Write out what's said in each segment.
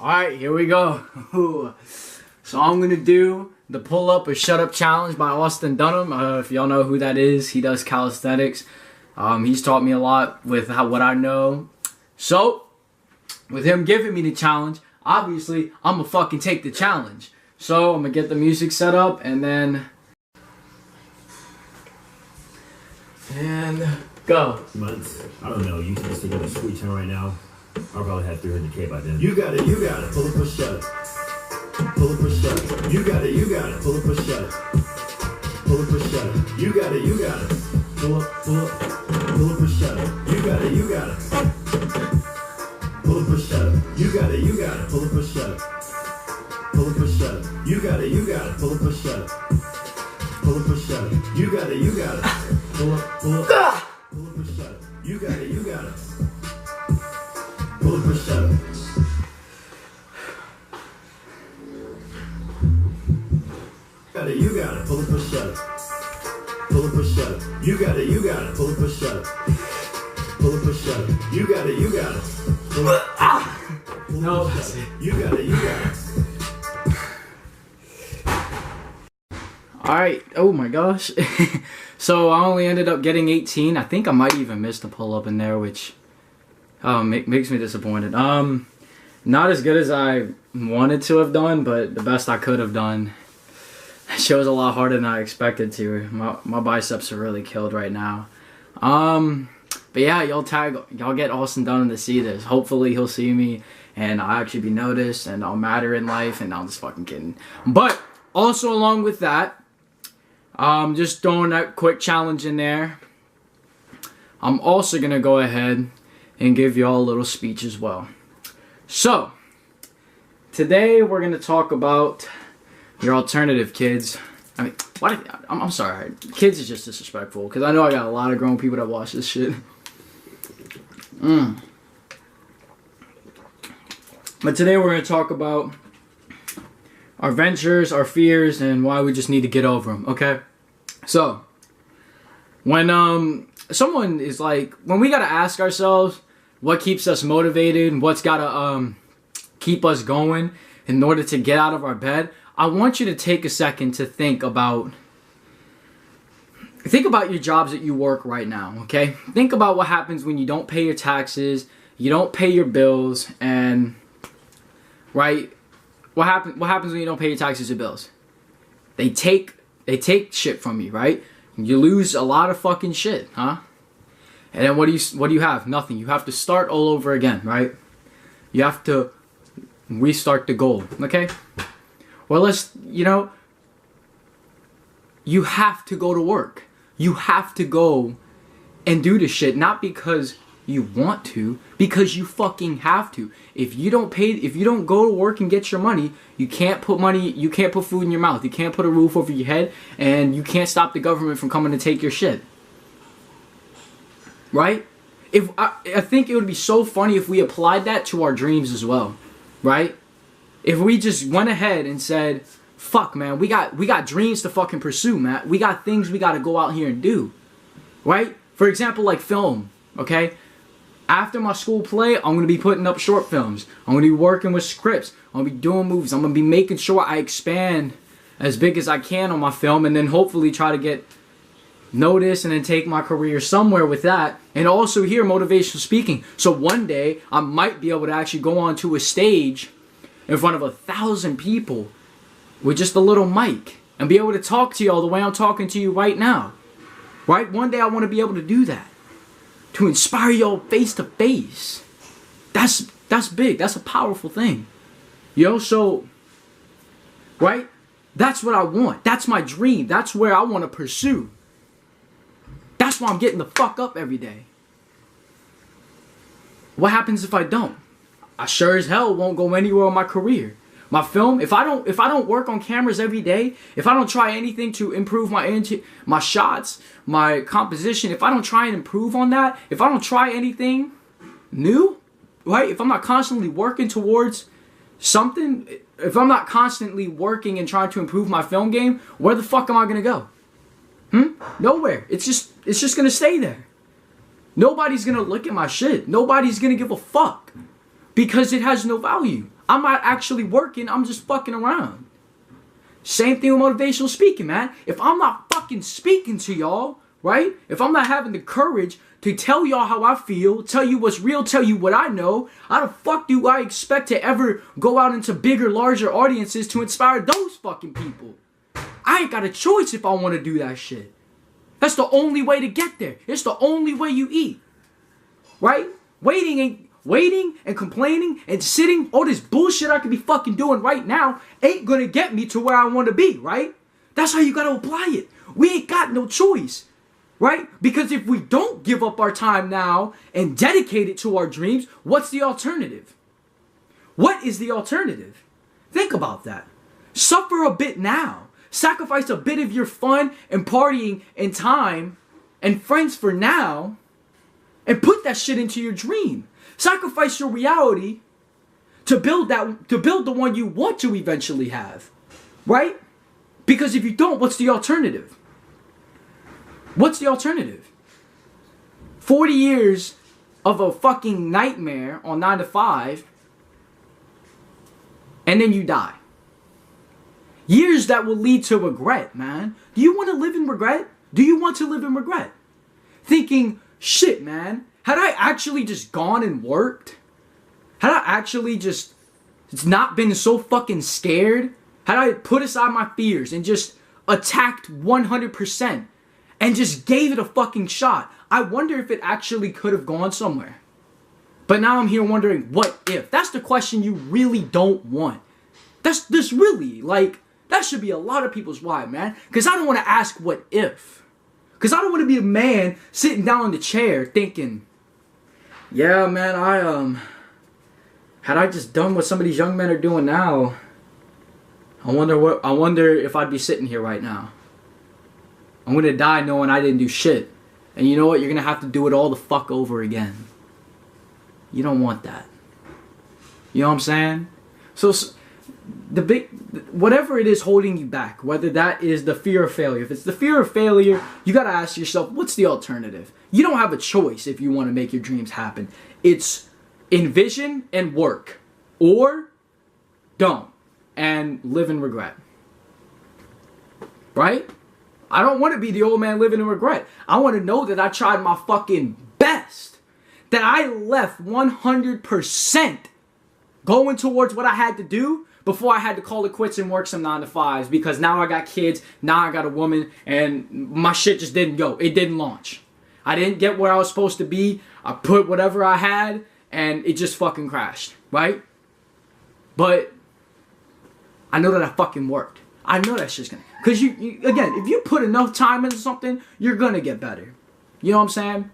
Alright, here we go. So I'm going to do the pull-up or shut-up challenge by Austin Dunham. If y'all know who that is, he does calisthenics. He's taught me a lot with what I know. So, with him giving me the challenge, obviously, I'm going to fucking take the challenge. So, I'm going to get the music set up and then... And go. Months. I don't know. You can just together sweet time right now. I'll probably have 300K by then. You got it. You got it. Pull up or shut it. Pull up or shut it. You got it. You got it. Pull up or shut it. Pull up or shut it. You got it. You got it. Pull up. Pull up. Pull up or shut it. You got it. You got it. Pull up or shut it. You got it. You got it. Pull up or shut it. Pull up or shut it. You got it. You got it. Pull up or shut it. Pull up or shut it. You got it. You got it. Pull up. Pull up. Pull up or shut it. You got it. You got it. Pull up or shut it. Got it, you got it. Pull up or shut it. Pull up or shut it. You got it, you got it. Pull up or shut it. Pull up or shut it. You got it, you got it. Pull up. No, that's it. You got it, you got it. Alright, oh my gosh. So I only ended up getting 18. I think I might even miss the pull-up in there, which makes me disappointed. Not as good as I wanted to have done, but the best I could have done. It was a lot harder than I expected to. My biceps are really killed right now. But yeah, y'all get Austin Dunham to see this. Hopefully he'll see me and I'll actually be noticed and I'll matter in life, and I'm just fucking kidding. But also along with that, just throwing that quick challenge in there, I'm also gonna go ahead and give y'all a little speech as well. So today we're gonna talk about your alternative kids. I mean, I'm sorry, kids is just disrespectful because I know I got a lot of grown people that watch this shit. But today we're gonna talk about our ventures, our fears, and why we just need to get over them. Okay, so when someone is like, when we gotta ask ourselves what keeps us motivated and what's gotta keep us going in order to get out of our bed, I want you to take a second to think about your jobs that you work right now, okay? Think about what happens when you don't pay your taxes, you don't pay your bills, and right? What happens when you don't pay your taxes or bills? They take shit from you, right? You lose a lot of fucking shit, huh? And then what do you have? Nothing. You have to start all over again, right? You have to restart the goal, okay? Well, you have to go to work. You have to go and do this shit, not because you want to, because you fucking have to. If you don't go to work and get your money, you can't put food in your mouth, you can't put a roof over your head, and you can't stop the government from coming to take your shit. Right? I think it would be so funny if we applied that to our dreams as well, right? If we just went ahead and said, fuck, man, we got dreams to fucking pursue, man. We got things we got to go out here and do, right? For example, like film, okay? After my school play, I'm going to be putting up short films. I'm going to be working with scripts. I'm going to be doing movies. I'm going to be making sure I expand as big as I can on my film, and then hopefully try to get noticed and then take my career somewhere with that. And also hear motivational speaking. So one day, I might be able to actually go onto a stage in front of 1,000 people with just a little mic and be able to talk to y'all the way I'm talking to you right now. Right? One day I want to be able to do that. To inspire y'all face to face. That's big. That's a powerful thing. Yo, so, right? That's what I want. That's my dream. That's where I want to pursue. That's why I'm getting the fuck up every day. What happens if I don't? I sure as hell won't go anywhere in my career. My film, if I don't work on cameras every day, if I don't try anything to improve my shots, my composition, if I don't try and improve on that, if I don't try anything new, right? If I'm not constantly working towards something, if I'm not constantly working and trying to improve my film game, where the fuck am I gonna go? Nowhere. It's just gonna stay there. Nobody's gonna look at my shit. Nobody's gonna give a fuck. Because it has no value. I'm not actually working. I'm just fucking around. Same thing with motivational speaking, man. If I'm not fucking speaking to y'all, right? If I'm not having the courage to tell y'all how I feel, tell you what's real, tell you what I know, how the fuck do I expect to ever go out into bigger, larger audiences to inspire those fucking people? I ain't got a choice if I want to do that shit. That's the only way to get there. It's the only way you eat. Right? Waiting and complaining and sitting, all this bullshit I could be fucking doing right now ain't gonna get me to where I want to be, right? That's how you gotta apply it. We ain't got no choice, right? Because if we don't give up our time now and dedicate it to our dreams, what's the alternative? What is the alternative? Think about that. Suffer a bit now. Sacrifice a bit of your fun and partying and time and friends for now and put that shit into your dream. Sacrifice your reality to build the one you want to eventually have. Right? Because if you don't, what's the alternative? What's the alternative? 40 years of a fucking nightmare on 9 to 5 and then you die. Years that will lead to regret, man. Do you want to live in regret? Do you want to live in regret? Thinking, shit, man, had I actually just gone and worked? Had I actually just not been so fucking scared? Had I put aside my fears and just attacked 100% and just gave it a fucking shot? I wonder if it actually could have gone somewhere. But now I'm here wondering, what if? That's the question you really don't want. That's this really, like, that should be a lot of people's why, man. Because I don't want to ask what if. Because I don't want to be a man sitting down in the chair thinking, yeah, man, had I just done what some of these young men are doing now, I wonder if I'd be sitting here right now. I'm going to die knowing I didn't do shit. And you know what? You're going to have to do it all the fuck over again. You don't want that. You know what I'm saying? So whatever it is holding you back, whether that is the fear of failure. If it's the fear of failure, you got to ask yourself, what's the alternative? You don't have a choice if you want to make your dreams happen. It's envision and work, or don't and live in regret. Right? I don't want to be the old man living in regret. I want to know that I tried my fucking best. That I left 100% going towards what I had to do before I had to call it quits and work some 9 to 5s, because now I got kids, now I got a woman, and my shit just didn't go. It didn't launch. I didn't get where I was supposed to be. I put whatever I had, and it just fucking crashed, right? But I know that I fucking worked. I know that shit's gonna... Because, again, if you put enough time into something, you're gonna get better. You know what I'm saying?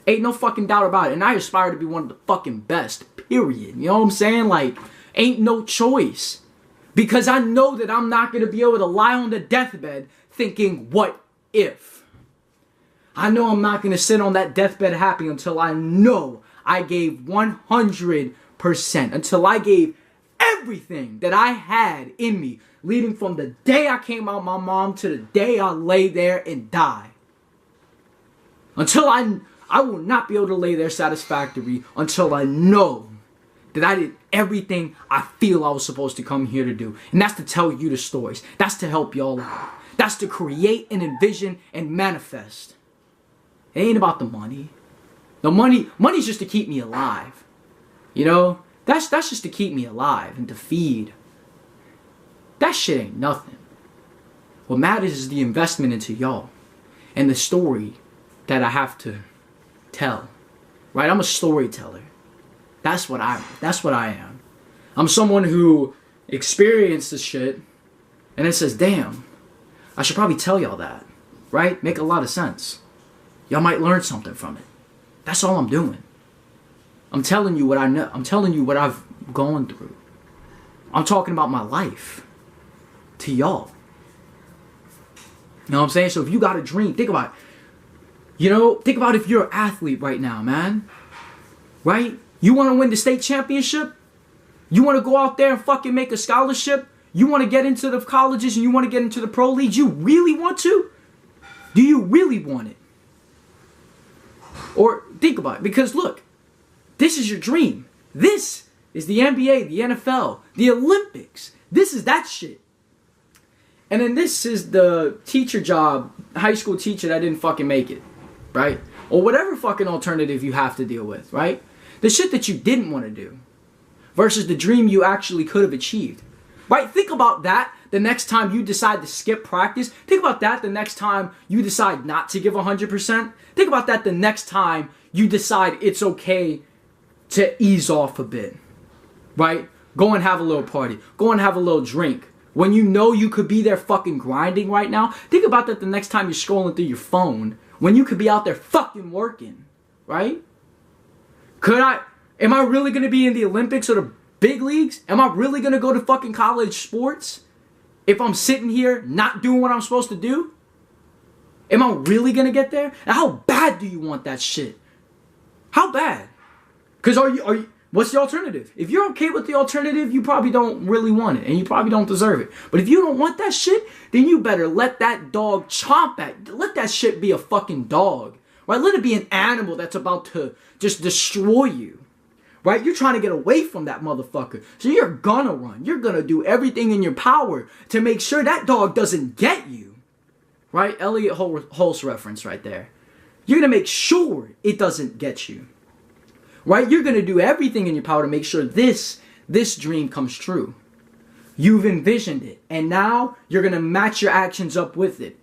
Ain't no fucking doubt about it. And I aspire to be one of the fucking best, period. You know what I'm saying? Like, ain't no choice. Because I know that I'm not going to be able to lie on the deathbed thinking, what if? I know I'm not going to sit on that deathbed happy until I know I gave 100%. Until I gave everything that I had in me, leading from the day I came out my mom to the day I lay there and die. Until I will not be able to lay there satisfactory until I know that I did everything I feel I was supposed to come here to do. And that's to tell you the stories. That's to help y'all out. That's to create and envision and manifest. It ain't about the money. The money's just to keep me alive. You know? That's just to keep me alive and to feed. That shit ain't nothing. What matters is the investment into y'all. And the story that I have to tell. Right? I'm a storyteller. That's what I am. I'm someone who experienced this shit and it says, damn, I should probably tell y'all that. Right? Make a lot of sense. Y'all might learn something from it. That's all I'm doing. I'm telling you what I know. I'm telling you what I've gone through. I'm talking about my life to y'all. You know what I'm saying? So if you got a dream, think about it. You know, think about if you're an athlete right now, man. Right? You want to win the state championship? You want to go out there and fucking make a scholarship? You want to get into the colleges and you want to get into the pro leagues? You really want to? Do you really want it? Or think about it. Because look, this is your dream. This is the NBA, the NFL, the Olympics. This is that shit. And then this is the teacher job, high school teacher that didn't fucking make it, right? Or whatever fucking alternative you have to deal with, right? The shit that you didn't want to do versus the dream you actually could have achieved, right? Think about that the next time you decide to skip practice. Think about that the next time you decide not to give 100%. Think about that the next time you decide it's okay to ease off a bit, right? Go and have a little party. Go and have a little drink. When you know you could be there fucking grinding right now, think about that the next time you're scrolling through your phone when you could be out there fucking working, right? Am I really going to be in the Olympics or the big leagues? Am I really going to go to fucking college sports if I'm sitting here not doing what I'm supposed to do? Am I really going to get there? And how bad do you want that shit? How bad? Because what's the alternative? If you're okay with the alternative, you probably don't really want it. And you probably don't deserve it. But if you don't want that shit, then you better let that dog chomp at. Let that shit be a fucking dog. Right? Let it be an animal that's about to just destroy you. Right? You're trying to get away from that motherfucker. So you're gonna run. You're gonna do everything in your power to make sure that dog doesn't get you. Right? Elliot Holst reference right there. You're gonna make sure it doesn't get you. Right? You're going to do everything in your power to make sure this dream comes true. You've envisioned it. And now you're going to match your actions up with it.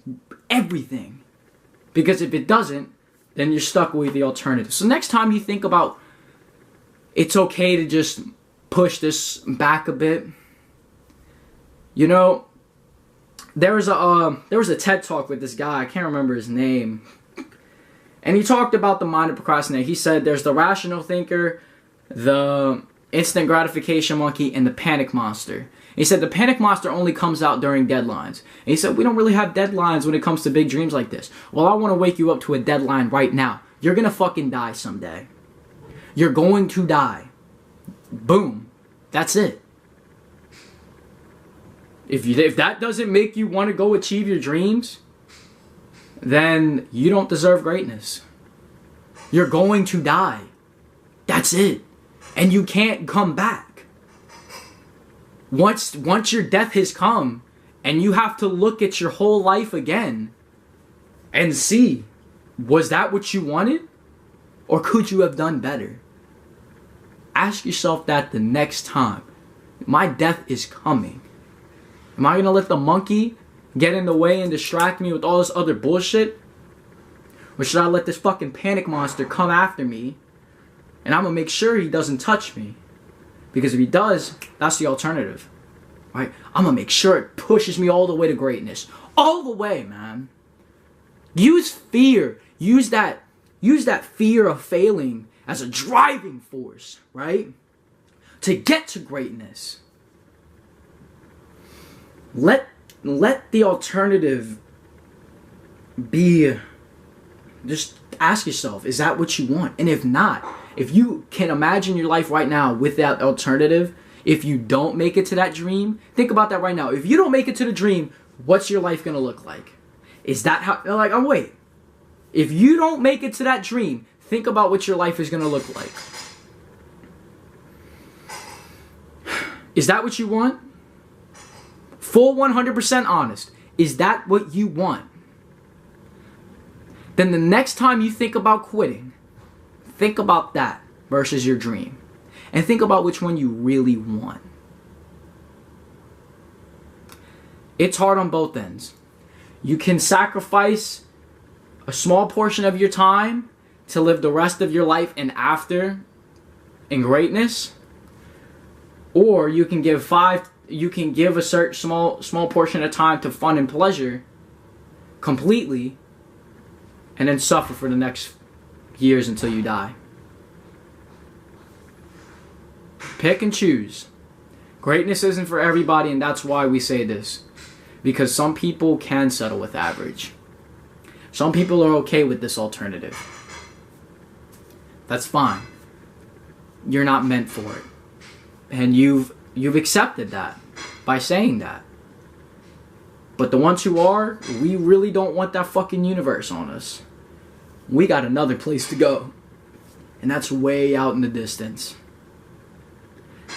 Everything. Because if it doesn't, then you're stuck with the alternative. So next time you think about it's okay to just push this back a bit. You know, there was a TED Talk with this guy. I can't remember his name. And he talked about the mind of procrastinator. He said there's the rational thinker, the instant gratification monkey, and the panic monster. He said the panic monster only comes out during deadlines. And he said we don't really have deadlines when it comes to big dreams like this. Well, I want to wake you up to a deadline right now. You're going to fucking die someday. You're going to die. Boom. That's it. If that doesn't make you want to go achieve your dreams, then you don't deserve greatness. You're going to die. That's it. And you can't come back. Once your death has come, and you have to look at your whole life again and see, was that what you wanted? Or could you have done better? Ask yourself that the next time. My death is coming. Am I going to let the monkey get in the way and distract me with all this other bullshit? Or should I let this fucking panic monster come after me and I'm going to make sure he doesn't touch me? Because if he does, that's the alternative. Right? I'm going to make sure it pushes me all the way to greatness. All the way, man. Use fear. Use that fear of failing as a driving force, right? To get to greatness. Let the alternative be, just ask yourself, is that what you want? And if not, if you can imagine your life right now with that alternative, if you don't make it to that dream, think about that right now. If you don't make it to the dream, what's your life going to look like? Is that how, like, oh wait. If you don't make it to that dream, think about what your life is going to look like. Is that what you want? Full 100% honest. Is that what you want? Then the next time you think about quitting, think about that versus your dream. And think about which one you really want. It's hard on both ends. You can sacrifice a small portion of your time to live the rest of your life and after in greatness. Or you can give a certain small portion of time to fun and pleasure completely and then suffer for the next years until you die. Pick and choose. Greatness isn't for everybody, and that's why we say this. Because some people can settle with average. Some people are okay with this alternative. That's fine. You're not meant for it. And you've accepted that by saying that. But the ones who are, we really don't want that fucking universe on us. We got another place to go. And that's way out in the distance.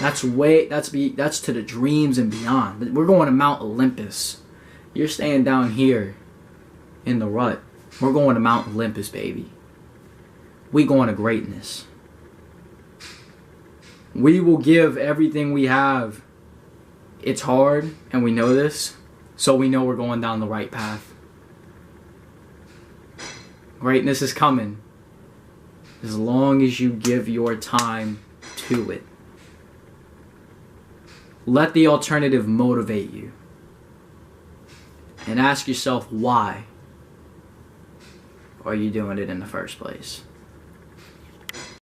That's to the dreams and beyond. We're going to Mount Olympus. You're staying down here in the rut. We're going to Mount Olympus, baby. We going to greatness. We will give everything we have. It's hard, and we know this, so we know we're going down the right path. Greatness is coming. As long as you give your time to it. Let the alternative motivate you. And ask yourself, why are you doing it in the first place?